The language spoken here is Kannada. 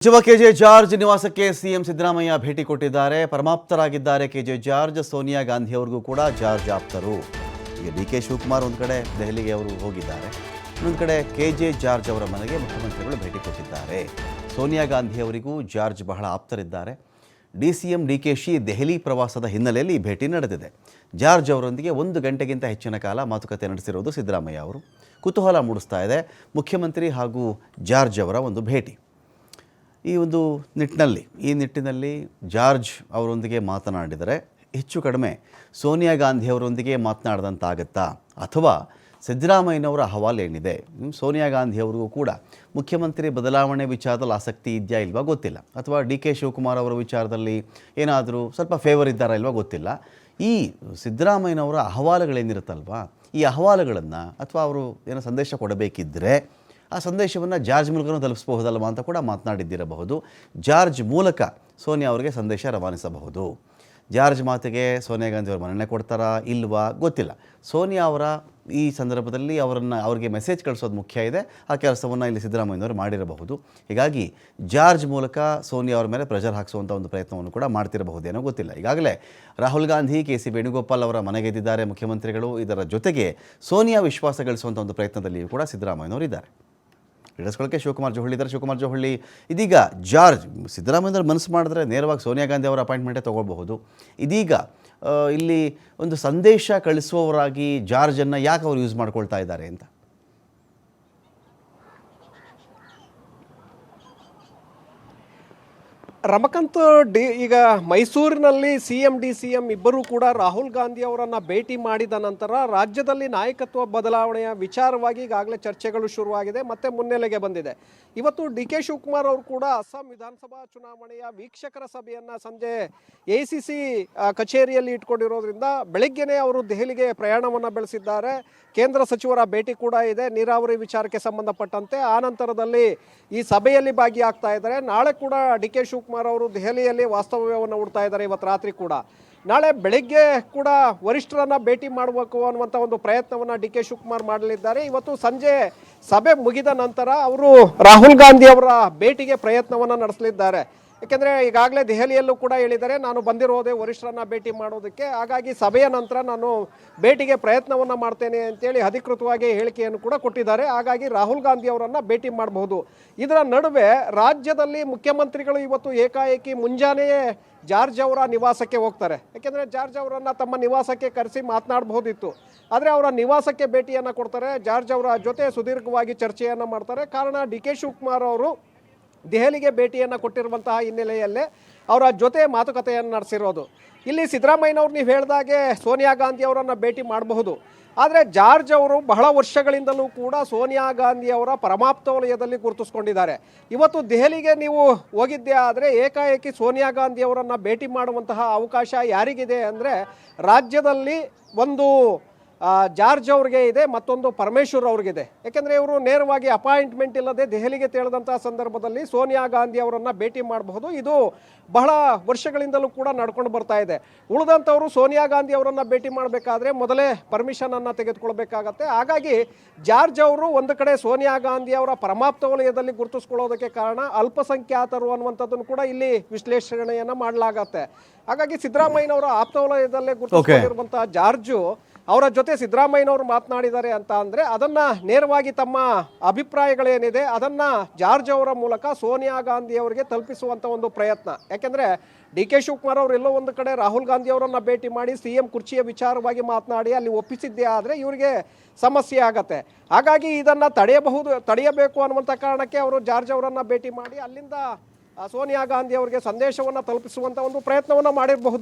ಸಚಿವ ಕೆಜೆ ಜಾರ್ಜ್ ನಿವಾಸಕ್ಕೆ ಸಿಎಂ ಸಿದ್ದರಾಮಯ್ಯ ಭೇಟಿ ಕೊಟ್ಟಿದ್ದಾರೆ. ಪರಮಾಪ್ತರಾಗಿದ್ದಾರೆ ಕೆಜೆ ಜಾರ್ಜ್. ಸೋನಿಯಾ ಗಾಂಧಿ ಅವರಿಗೂ ಕೂಡ ಜಾರ್ಜ್ ಆಪ್ತರು. ಈಗ ಡಿಕೆ ಶಿವಕುಮಾರ್ ಒಂದು ಕಡೆ ದೆಹಲಿಗೆ ಅವರು ಹೋಗಿದ್ದಾರೆ, ಇನ್ನೊಂದು ಕಡೆ ಕೆಜೆ ಜಾರ್ಜ್ ಅವರ ಮನೆಗೆ ಮುಖ್ಯಮಂತ್ರಿಗಳು ಭೇಟಿ ಕೊಟ್ಟಿದ್ದಾರೆ. ಸೋನಿಯಾ ಗಾಂಧಿ ಅವರಿಗೂ ಜಾರ್ಜ್ ಬಹಳ ಆಪ್ತರಿದ್ದಾರೆ. ಡಿಸಿಎಂ ಡಿಕೆಶಿ ದೆಹಲಿ ಪ್ರವಾಸದ ಹಿನ್ನೆಲೆಯಲ್ಲಿ ಈ ಭೇಟಿ ನಡೆದಿದೆ. ಜಾರ್ಜ್ ಅವರೊಂದಿಗೆ 1 ಗಂಟೆಗಿಂತ ಹೆಚ್ಚಿನ ಕಾಲ ಮಾತುಕತೆ ನಡೆಸಿರುವುದು ಸಿದ್ದರಾಮಯ್ಯ ಅವರು. ಕುತೂಹಲ ಮೂಡಿಸ್ತಾ ಇದೆ ಮುಖ್ಯಮಂತ್ರಿ ಹಾಗೂ ಜಾರ್ಜ್ ಅವರ ಒಂದು ಭೇಟಿ. ಈ ನಿಟ್ಟಿನಲ್ಲಿ ಜಾರ್ಜ್ ಅವರೊಂದಿಗೆ ಮಾತನಾಡಿದರೆ ಹೆಚ್ಚು ಕಡಿಮೆ ಸೋನಿಯಾ ಗಾಂಧಿ ಅವರೊಂದಿಗೆ ಮಾತನಾಡಿದಂತಾಗತ್ತಾ, ಅಥವಾ ಸಿದ್ದರಾಮಯ್ಯನವರ ಅಹವಾಲೇನಿದೆ, ಸೋನಿಯಾ ಗಾಂಧಿ ಅವರಿಗೂ ಕೂಡ ಮುಖ್ಯಮಂತ್ರಿ ಬದಲಾವಣೆ ವಿಚಾರದಲ್ಲಿ ಆಸಕ್ತಿ ಇದೆಯಾ ಇಲ್ವಾ ಗೊತ್ತಿಲ್ಲ, ಅಥವಾ ಡಿ ಕೆ ಶಿವಕುಮಾರ್ ಅವರ ವಿಚಾರದಲ್ಲಿ ಏನಾದರೂ ಸ್ವಲ್ಪ ಫೇವರ್ ಇದ್ದಾರಾ ಇಲ್ವಾ ಗೊತ್ತಿಲ್ಲ. ಈ ಸಿದ್ದರಾಮಯ್ಯನವರ ಅಹವಾಲುಗಳೇನಿರುತ್ತಲ್ವಾ, ಈ ಅಹವಾಲುಗಳನ್ನು ಅಥವಾ ಅವರು ಏನೋ ಸಂದೇಶ ಕೊಡಬೇಕಿದ್ದರೆ ಆ ಸಂದೇಶವನ್ನು ಜಾರ್ಜ್ ಮೂಲಕನೂ ತಲುಪಿಸಬಹುದಲ್ವ ಅಂತ ಕೂಡ ಮಾತನಾಡಿದ್ದಿರಬಹುದು. ಜಾರ್ಜ್ ಮೂಲಕ ಸೋನಿಯಾ ಅವರಿಗೆ ಸಂದೇಶ ರವಾನಿಸಬಹುದು. ಜಾರ್ಜ್ ಮಾತಿಗೆ ಸೋನಿಯಾ ಗಾಂಧಿ ಅವರು ಮನ್ನಣೆ ಕೊಡ್ತಾರಾ ಇಲ್ವಾ ಗೊತ್ತಿಲ್ಲ. ಸೋನಿಯಾ ಅವರ ಈ ಸಂದರ್ಭದಲ್ಲಿ ಅವರಿಗೆ ಮೆಸೇಜ್ ಕಳಿಸೋದು ಮುಖ್ಯ ಇದೆ. ಆ ಕೆಲಸವನ್ನು ಇಲ್ಲಿ ಸಿದ್ದರಾಮಯ್ಯನವರು ಮಾಡಿರಬಹುದು. ಹೀಗಾಗಿ ಜಾರ್ಜ್ ಮೂಲಕ ಸೋನಿಯಾ ಅವರ ಮೇಲೆ ಪ್ರೆಷರ್ ಹಾಕಿಸುವಂಥ ಒಂದು ಪ್ರಯತ್ನವನ್ನು ಕೂಡ ಮಾಡ್ತಿರಬಹುದೇನೋ ಗೊತ್ತಿಲ್ಲ. ಈಗಾಗಲೇ ರಾಹುಲ್ ಗಾಂಧಿ, ಕೆ ಸಿ ವೇಣುಗೋಪಾಲ್ ಅವರ ಮನೆಗೆದ್ದಿದ್ದಾರೆ ಮುಖ್ಯಮಂತ್ರಿಗಳು. ಇದರ ಜೊತೆಗೆ ಸೋನಿಯಾ ವಿಶ್ವಾಸ ಗಳಿಸುವಂಥ ಒಂದು ಪ್ರಯತ್ನದಲ್ಲಿಯೂ ಕೂಡ ಸಿದ್ದರಾಮಯ್ಯನವರು ಇದ್ದಾರೆ. ಹಿಡಿಸ್ಕೊಳ್ಳೋಕ್ಕೆ ಶಿವಕುಮಾರ್ ಜೋಹಳ್ಳಿ ಇದ್ದಾರೆ. ಶಿವಕುಮಾರ್ ಜೋಹಳ್ಳಿ, ಇದೀಗ ಜಾರ್ಜ್ ಸಿದ್ದರಾಮಯ್ಯನವರು ಮನಸ್ಸು ಮಾಡಿದ್ರೆ ನೇರವಾಗಿ ಸೋನಿಯಾ ಗಾಂಧಿ ಅವರ ಅಪಾಯಿಂಟ್ಮೆಂಟೇ ತೊಗೊಳ್ಬಹುದು. ಇದೀಗ ಇಲ್ಲಿ ಒಂದು ಸಂದೇಶ ಕಳಿಸುವವರಾಗಿ ಜಾರ್ಜನ್ನು ಯಾಕೆ ಅವರು ಯೂಸ್ ಮಾಡ್ಕೊಳ್ತಾ ಇದ್ದಾರೆ ಅಂತ? ರಮಕಾಂತ್, ಈಗ ಮೈಸೂರಿನಲ್ಲಿ ಸಿಎಂ ಡಿಸಿಎಂ ಇಬ್ಬರೂ ಕೂಡ ರಾಹುಲ್ ಗಾಂಧಿ ಅವರನ್ನು ಭೇಟಿ ಮಾಡಿದ ನಂತರ ರಾಜ್ಯದಲ್ಲಿ ನಾಯಕತ್ವ ಬದಲಾವಣೆಯ ವಿಚಾರವಾಗಿ ಈಗಾಗಲೇ ಚರ್ಚೆಗಳು ಶುರುವಾಗಿದೆ, ಮತ್ತೆ ಮುನ್ನೆಲೆಗೆ ಬಂದಿದೆ. ಇವತ್ತು ಡಿ ಕೆ ಶಿವಕುಮಾರ್ ಅವರು ಕೂಡ ಅಸ್ಸಾಂ ವಿಧಾನಸಭಾ ಚುನಾವಣೆಯ ವೀಕ್ಷಕರ ಸಭೆಯನ್ನು ಸಂಜೆ ACC ಕಚೇರಿಯಲ್ಲಿ ಇಟ್ಕೊಂಡಿರೋದ್ರಿಂದ ಬೆಳಗ್ಗೆನೇ ಅವರು ದೆಹಲಿಗೆ ಪ್ರಯಾಣವನ್ನು ಬೆಳೆಸಿದ್ದಾರೆ. ಕೇಂದ್ರ ಸಚಿವರ ಭೇಟಿ ಕೂಡ ಇದೆ ನೀರಾವರಿ ವಿಚಾರಕ್ಕೆ ಸಂಬಂಧಪಟ್ಟಂತೆ. ಆ ನಂತರದಲ್ಲಿ ಈ ಸಭೆಯಲ್ಲಿ ಭಾಗಿಯಾಗ್ತಾ ಇದ್ದಾರೆ. ನಾಳೆ ಕೂಡ ಡಿ ಕೆ ಶಿವಕುಮಾರ್ ಅವರು ದೆಹಲಿಯಲ್ಲಿ ವಾಸ್ತವ್ಯವನ್ನು ಹೂಡ್ತಾ ಇದ್ದಾರೆ. ಇವತ್ತು ರಾತ್ರಿ ಕೂಡ, ನಾಳೆ ಬೆಳಗ್ಗೆ ಕೂಡ ವರಿಷ್ಠರನ್ನ ಭೇಟಿ ಮಾಡಬೇಕು ಅನ್ನುವಂಥ ಒಂದು ಪ್ರಯತ್ನವನ್ನು ಡಿ ಕೆ ಶಿವಕುಮಾರ್ ಮಾಡಲಿದ್ದಾರೆ. ಇವತ್ತು ಸಂಜೆ ಸಭೆ ಮುಗಿದ ನಂತರ ಅವರು ರಾಹುಲ್ ಗಾಂಧಿ ಅವರ ಭೇಟಿಗೆ ಪ್ರಯತ್ನವನ್ನು ನಡೆಸಲಿದ್ದಾರೆ. ಯಾಕೆಂದರೆ ಈಗಾಗಲೇ ದೆಹಲಿಯಲ್ಲೂ ಕೂಡ ಹೇಳಿದ್ದಾರೆ, ನಾನು ಬಂದಿರೋದೇ ವರಿಷ್ಠರನ್ನ ಭೇಟಿ ಮಾಡೋದಕ್ಕೆ, ಹಾಗಾಗಿ ಸಭೆಯ ನಂತರ ನಾನು ಭೇಟಿಗೆ ಪ್ರಯತ್ನವನ್ನು ಮಾಡ್ತೇನೆ ಅಂತೇಳಿ ಅಧಿಕೃತವಾಗಿ ಹೇಳಿಕೆಯನ್ನು ಕೂಡ ಕೊಟ್ಟಿದ್ದಾರೆ. ಹಾಗಾಗಿ ರಾಹುಲ್ ಗಾಂಧಿ ಅವರನ್ನು ಭೇಟಿ ಮಾಡಬಹುದು. ಇದರ ನಡುವೆ ರಾಜ್ಯದಲ್ಲಿ ಮುಖ್ಯಮಂತ್ರಿಗಳು ಇವತ್ತು ಏಕಾಏಕಿ ಮುಂಜಾನೆಯೇ ಜಾರ್ಜ್ ಅವರ ನಿವಾಸಕ್ಕೆ ಹೋಗ್ತಾರೆ. ಯಾಕೆಂದರೆ ಜಾರ್ಜ್ ಅವರನ್ನು ತಮ್ಮ ನಿವಾಸಕ್ಕೆ ಕರೆಸಿ ಮಾತನಾಡಬಹುದಿತ್ತು, ಆದರೆ ಅವರ ನಿವಾಸಕ್ಕೆ ಭೇಟಿಯನ್ನು ಕೊಡ್ತಾರೆ. ಜಾರ್ಜ್ ಅವರ ಜೊತೆ ಸುದೀರ್ಘವಾಗಿ ಚರ್ಚೆಯನ್ನು ಮಾಡ್ತಾರೆ. ಕಾರಣ ಡಿ ಕೆ ಶಿವಕುಮಾರ್ ಅವರು ದೆಹಲಿಗೆ ಭೇಟಿಯನ್ನು ಕೊಟ್ಟಿರುವಂತಹ ಹಿನ್ನೆಲೆಯಲ್ಲೇ ಅವರ ಜೊತೆ ಮಾತುಕತೆಯನ್ನು ನಡೆಸಿರೋದು. ಇಲ್ಲಿ ಸಿದ್ದರಾಮಯ್ಯನವ್ರು ನೀವು ಹೇಳಿದಾಗೆ ಸೋನಿಯಾ ಗಾಂಧಿ ಅವರನ್ನು ಭೇಟಿ ಮಾಡಬಹುದು, ಆದರೆ ಜಾರ್ಜ್ ಅವರು ಬಹಳ ವರ್ಷಗಳಿಂದಲೂ ಕೂಡ ಸೋನಿಯಾ ಗಾಂಧಿ ಅವರ ಪರಮಾಪ್ತ ವಲಯದಲ್ಲಿ ಗುರುತಿಸ್ಕೊಂಡಿದ್ದಾರೆ. ಇವತ್ತು ದೆಹಲಿಗೆ ನೀವು ಹೋಗಿದ್ದೆ ಆದರೆ ಏಕಾಏಕಿ ಸೋನಿಯಾ ಗಾಂಧಿ ಅವರನ್ನು ಭೇಟಿ ಮಾಡುವಂತಹ ಅವಕಾಶ ಯಾರಿಗಿದೆ ಅಂದರೆ ರಾಜ್ಯದಲ್ಲಿ ಒಂದು ಜಾರ್ಜ್ ಅವ್ರಿಗೆ ಇದೆ, ಮತ್ತೊಂದು ಪರಮೇಶ್ವರ್ ಅವ್ರಿಗಿದೆ. ಯಾಕೆಂದರೆ ಇವರು ನೇರವಾಗಿ ಅಪಾಯಿಂಟ್ಮೆಂಟ್ ಇಲ್ಲದೆ ದೆಹಲಿಗೆ ತೆರಳಿದಂಥ ಸಂದರ್ಭದಲ್ಲಿ ಸೋನಿಯಾ ಗಾಂಧಿ ಅವರನ್ನು ಭೇಟಿ ಮಾಡಬಹುದು. ಇದು ಬಹಳ ವರ್ಷಗಳಿಂದಲೂ ಕೂಡ ನಡ್ಕೊಂಡು ಬರ್ತಾ ಇದೆ. ಉಳಿದಂಥವರು ಸೋನಿಯಾ ಗಾಂಧಿ ಅವರನ್ನು ಭೇಟಿ ಮಾಡಬೇಕಾದ್ರೆ ಮೊದಲೇ ಪರ್ಮಿಷನನ್ನು ತೆಗೆದುಕೊಳ್ಬೇಕಾಗತ್ತೆ. ಹಾಗಾಗಿ ಜಾರ್ಜ್ ಅವರು ಒಂದು ಕಡೆ ಸೋನಿಯಾ ಗಾಂಧಿ ಅವರ ಪರಮಾಪ್ತ ವಲಯದಲ್ಲಿ ಗುರುತಿಸ್ಕೊಳ್ಳೋದಕ್ಕೆ ಕಾರಣ ಅಲ್ಪಸಂಖ್ಯಾತರು ಅನ್ನುವಂಥದ್ದನ್ನು ಕೂಡ ಇಲ್ಲಿ ವಿಶ್ಲೇಷಣೆಯನ್ನು ಮಾಡಲಾಗತ್ತೆ. ಹಾಗಾಗಿ ಸಿದ್ದರಾಮಯ್ಯನವರ ಆಪ್ತ ವಲಯದಲ್ಲೇ ಗುರುತಿಸಿಕೊಂಡಿರುವಂತಹ ಜಾರ್ಜು ಅವರ ಜೊತೆ ಸಿದ್ದರಾಮಯ್ಯನವರು ಮಾತನಾಡಿದ್ದಾರೆ ಅಂತ ಅಂದರೆ ಅದನ್ನು ನೇರವಾಗಿ ತಮ್ಮ ಅಭಿಪ್ರಾಯಗಳೇನಿದೆ ಅದನ್ನು ಜಾರ್ಜ್ ಅವರ ಮೂಲಕ ಸೋನಿಯಾ ಗಾಂಧಿ ಅವರಿಗೆ ತಲುಪಿಸುವಂಥ ಒಂದು ಪ್ರಯತ್ನ. ಯಾಕೆಂದರೆ ಡಿ ಕೆ ಶಿವಕುಮಾರ್ ಅವರು ಎಲ್ಲೋ ಒಂದು ಕಡೆ ರಾಹುಲ್ ಗಾಂಧಿ ಅವರನ್ನು ಭೇಟಿ ಮಾಡಿ CM ಕುರ್ಚಿಯ ವಿಚಾರವಾಗಿ ಮಾತನಾಡಿ ಅಲ್ಲಿ ಒಪ್ಪಿಸಿದ್ದೇ ಆದರೆ ಇವರಿಗೆ ಸಮಸ್ಯೆ ಆಗತ್ತೆ. ಹಾಗಾಗಿ ಇದನ್ನು ತಡೆಯಬೇಕು ಅನ್ನುವಂಥ ಕಾರಣಕ್ಕೆ ಅವರು ಜಾರ್ಜ್ ಅವರನ್ನು ಭೇಟಿ ಮಾಡಿ ಅಲ್ಲಿಂದ ಸೋನಿಯಾ ಗಾಂಧಿ ಅವರಿಗೆ ಸಂದೇಶವನ್ನು ತಲುಪಿಸುವಂಥ ಒಂದು ಪ್ರಯತ್ನವನ್ನು ಮಾಡಿರಬಹುದು.